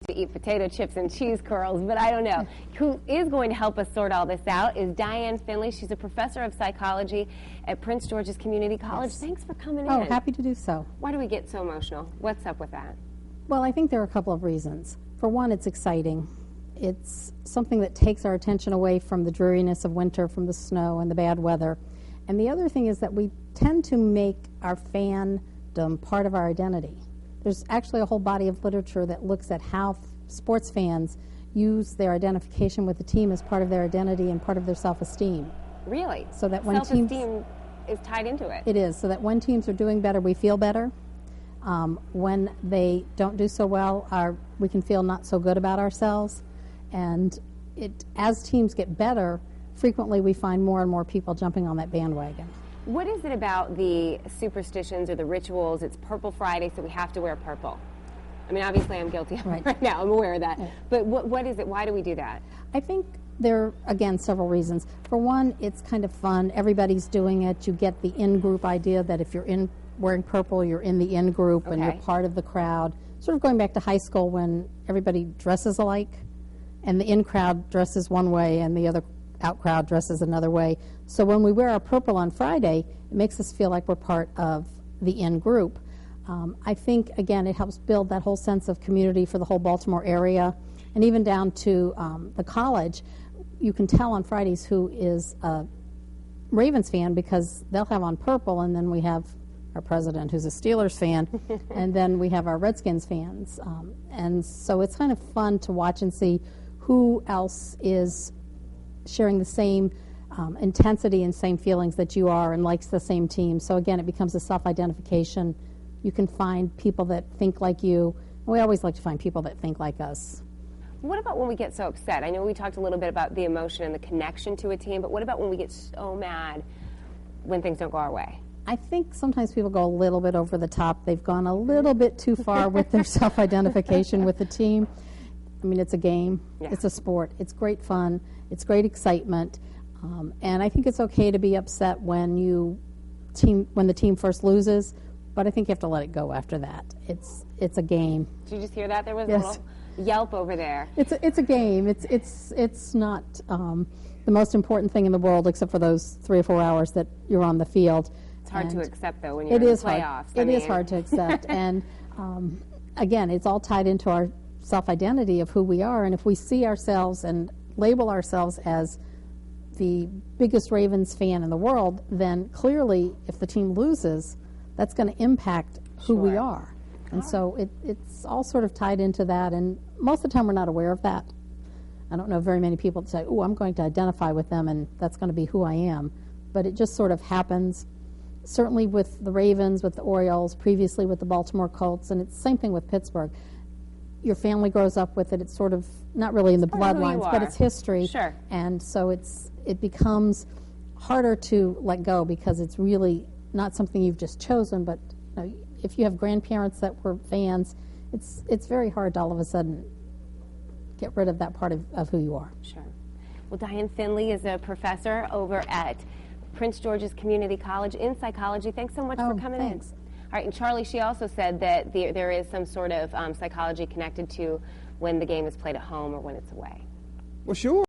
to eat potato chips and cheese curls, but I don't know. Who is going to help us sort all this out is Diane Finley. She's a professor of psychology at Prince George's Community College. Yes. Thanks for coming in. Oh, happy to do so. Why do we get so emotional? What's up with that? Well, I think there are a couple of reasons. For one, it's exciting. It's something that takes our attention away from the dreariness of winter, from the snow and the bad weather. And the other thing is that we tend to make our fandom part of our identity. There's actually a whole body of literature that looks at how sports fans use their identification with the team as part of their identity and part of their self-esteem. Really? So that when self-esteem is tied into it. It is, so that when teams are doing better, we feel better. When they don't do so well, we can feel not so good about ourselves. And as teams get better, frequently we find more and more people jumping on that bandwagon. What is it about the superstitions or the rituals? It's Purple Friday, so we have to wear purple. I mean, obviously I'm guilty of it right now. I'm aware of that. Yeah. But what is it? Why do we do that? I think there are, again, several reasons. For one, it's kind of fun. Everybody's doing it. You get the in-group idea that if you're wearing purple, you're in the in-group and you're part of the crowd. Sort of going back to high school when everybody dresses alike and the in-crowd dresses one way and the other out-crowd dresses another way. So when we wear our purple on Friday, it makes us feel like we're part of the in-group. I think, again, it helps build that whole sense of community for the whole Baltimore area, and even down to the college. You can tell on Fridays who is a Ravens fan because they'll have on purple, and then we have our president who's a Steelers fan, and then we have our Redskins fans. And so it's kind of fun to watch and see who else is sharing the same intensity and same feelings that you are and likes the same team. So again, it becomes a self-identification. You can find people that think like you. We always like to find people that think like us. What about when we get so upset? I know we talked a little bit about the emotion and the connection to a team, but what about when we get so mad when things don't go our way? I think sometimes people go a little bit over the top. They've gone a little bit too far with their self-identification with the team. I mean, it's a game. Yeah. It's a sport. It's great fun. It's great excitement. And I think it's okay to be upset when the team first loses, but I think you have to let it go after that. It's a game. Did you just hear that? There was a little yelp over there. It's a game. It's not the most important thing in the world except for those 3 or 4 hours that you're on the field. It's hard to accept, though, when you're in the playoffs. It is hard to accept. And, again, it's all tied into our self-identity of who we are. And if we see ourselves and label ourselves as the biggest Ravens fan in the world, then clearly if the team loses, that's going to impact who we are. And so it's all sort of tied into that. And most of the time we're not aware of that. I don't know very many people that say, oh, I'm going to identify with them and that's going to be who I am. But it just sort of happens. Certainly with the Ravens, with the Orioles, previously with the Baltimore Colts, and it's the same thing with Pittsburgh. Your family grows up with it. It's sort of not really in the bloodlines, but it's history. Sure. And so it becomes harder to let go because it's really not something you've just chosen. But if you have grandparents that were fans, it's very hard to all of a sudden get rid of that part of who you are. Sure. Well, Diane Finley is a professor over at Prince George's Community College in psychology. Thanks so much for coming in. All right, and Charlie, she also said that there is some sort of psychology connected to when the game is played at home or when it's away. Well, sure.